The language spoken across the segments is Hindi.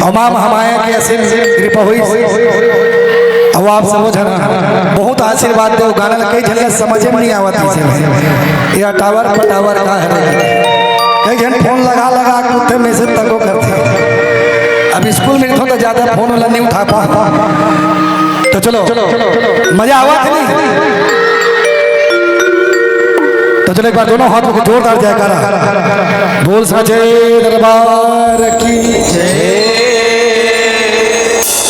तमाम हमारे की असीम कृपा हुई अब आप समझ बहुत आशीर्वाद दे गाना कई झल समझ में नहीं आवत ये टावर पर टावर का है कई जन फोन लगा लगा के मैसेज तक करते अब स्कूल में तो ज्यादा फोन वाला नहीं उठा पा तो चलो मजा आवत नहीं तो चलो एक बार दोनों हाथों को जोरदार जयकारा बोल सचे दरबार की जय।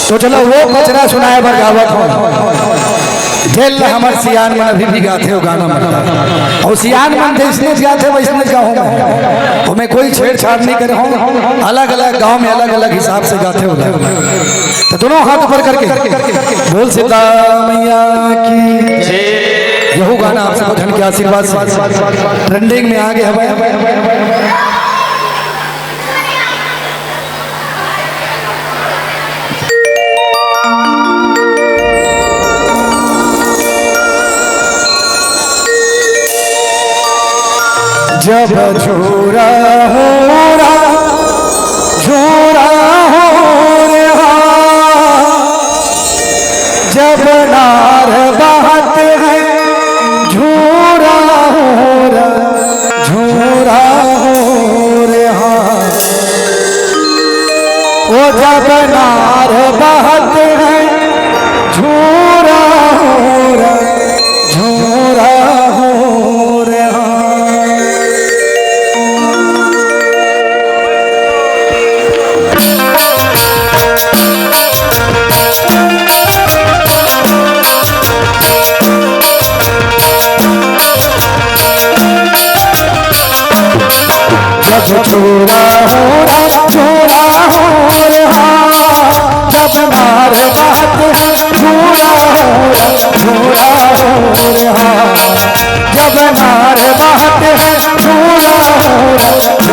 तो चलो वो कचरा सुनाए बरगावत हो जेल हमार सियान मन अभी भी गाते हो गाना मन और सियान मन जैसने गाते वैसने गाऊंगा तो मैं कोई छेड़छाड़ नहीं कर रहा हूँ अलग अलग गांव में अलग अलग हिसाब से गाते हो तो दोनों हाथ ऊपर करके बोल सीता मैया की जय। यही गाना आप सबको धन के आशीर्वाद से ट्रेंडिंग में आगे हमें जब झूरा हो झूरा हो जब नार बहत है झूरा हो झूरा हो वो जब नार बहत है झूरा हो झूरा हो छोरा हो छोरा हो जब नार बात है छोरा हो छोरा हो जब नार बात है छोरा हो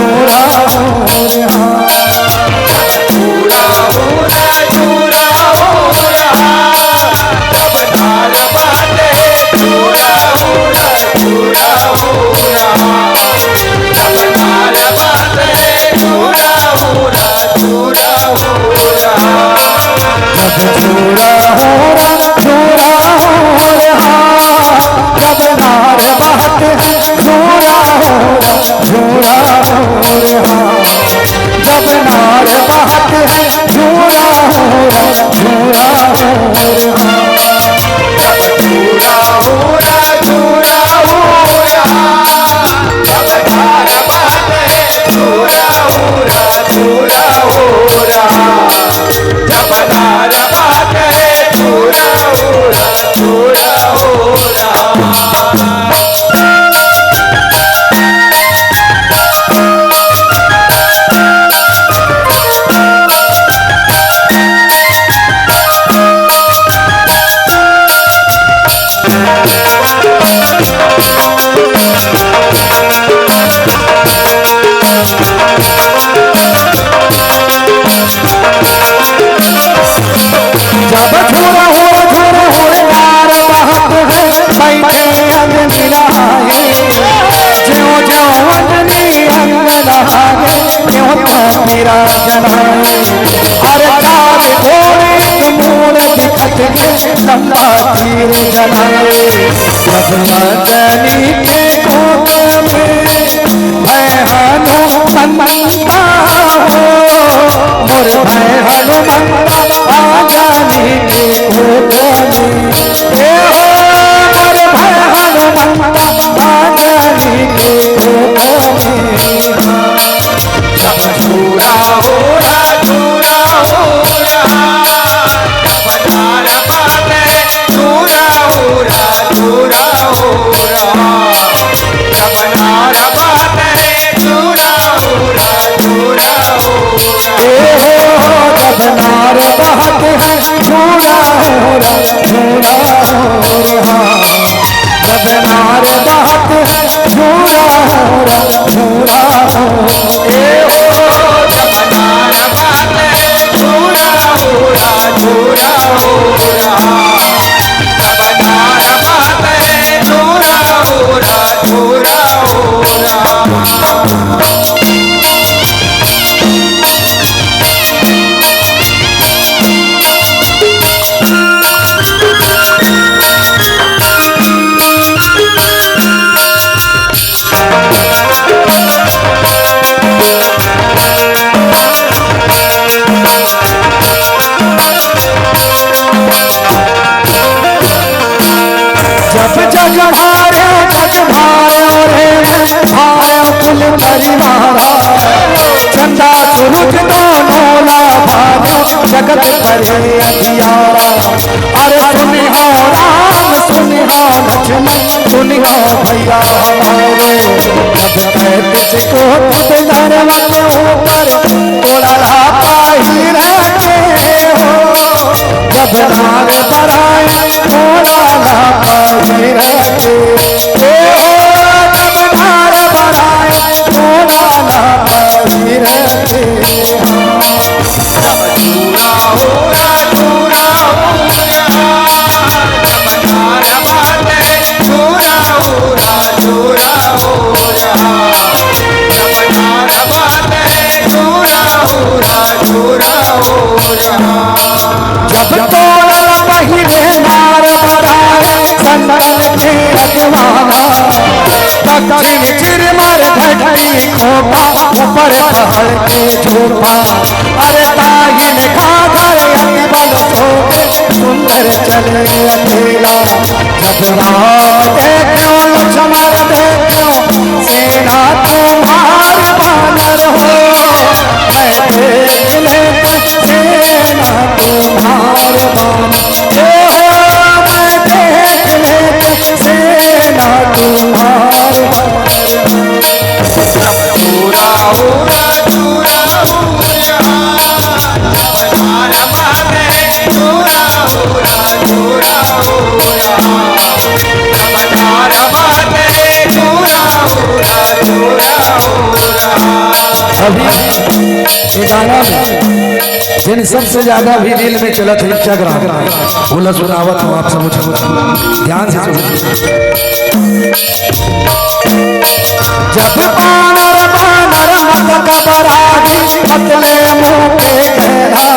छोरा हो मेरा जनाए अरे काल घोड़े मूल दिखत लंबा तीर जनाए रजनी के कोट में भय हनुमंता हो मोर भय हनुमंता जानी के कोट में हो मोर भय हनुमंता जानी के कोट में झूरा हो झूरा हो पधार बाटे झूरा हो झूरा हो पधार बाटे झूरा हो झूरा हो पधार बाटे झूरा हो झूरा हो पधार बाटे झूरा हो झूरा परिवारा चंदा सूरज दोनों लाभारो जगत परे अंधियारा। अरे सुनि हो राम सुनि हो लक्ष्मण सुनि हो भैया हमारे जब तुझको खुद धर्म के ऊपर तोड़ा पाही रहते हो जब नार बढ़ाए तोड़ा पाही रहते हो जब नार बढ़ाए तोड़ा पाही रहते जब तोड़ा पहिरे नार बढ़ाए संदन के रखवाना दक्षिण चिर मार घटी खोपा ऊपर पहाड़ के झोपा। अरे दाहिन खाकर बल सोके सुंदर चले अकेला जब राम देखो लक्ष्मण देखो सेना तुम्हार बानर हो मैं देख लेता सेना तुम्हार बानर हो मैं देख लेता सेना तुम्हार अभी ये गाना में जिन सबसे ज्यादा भी दिल में चला था इंस्टाग्राम बोला सुनावत हूँ आप समझ ध्यान से सुनो। जब बानर बानर मत कबरागी पतले मुंह पे कहना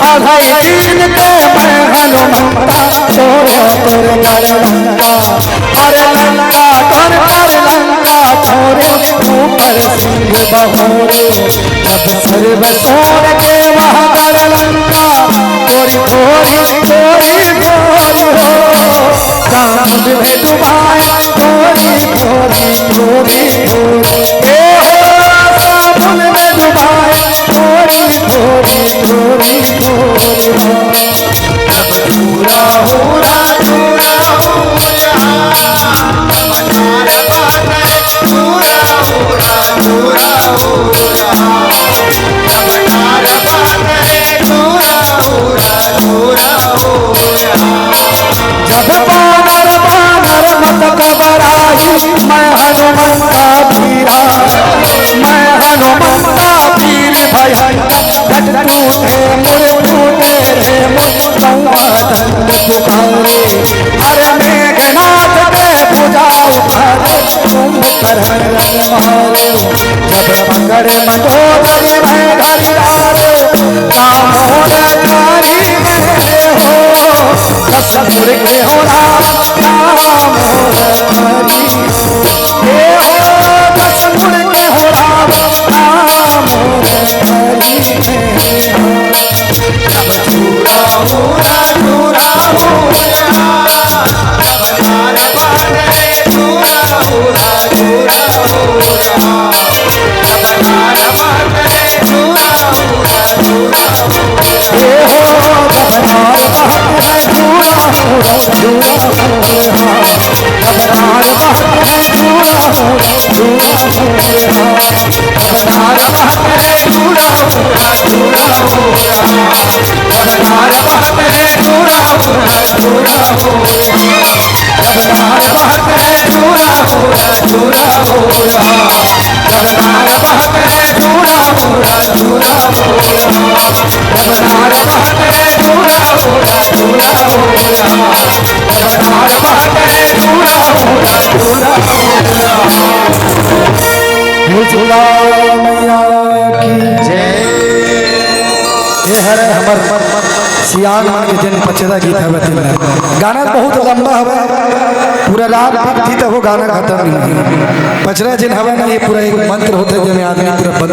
अढ़ाई दिन के मैं हनुमंता छोड़ो तोरे घर लंका। अरे लंका कर लंका छोड़ो ऊपर सिंह बहोरे जब सर्व सोर के वहाँ कर लंका थोड़ी थोड़ी थोड़ी थोड़ी हो कांड में डुबाए थोड़ी थोड़ी थोड़ी थोड़ी ए हो साबुन में डुबाए थोड़ी थोड़ी थोड़ी थोड़ी हो जब पूरा हो जब बानर बानर मत घबराई मैं हनुमंता पीरा मैं हनुमंता पीर भयंकर घट टूटे मुर टूटे रे मुकौआ दंड पुकारे। अरे मेघनाथ के पूजाओ करे तुम करहर मारे जब पकड़े मंडोदरी में घरी डाले कामोद कारी में हो कसमुर के हो राम कामोद कारी हे हो कसमुर के हो राम कामोद कारी जब चूड़ा हो चूड़ा हो सियान मन के जन पचदा गीत है गाना बहुत लंबा है पूरा रात थी तो वो गाना खत्म नहीं पचरा जिन हवा ना ये पूरा एक मंत्र होता है जिनमें आदमी पूरा बंद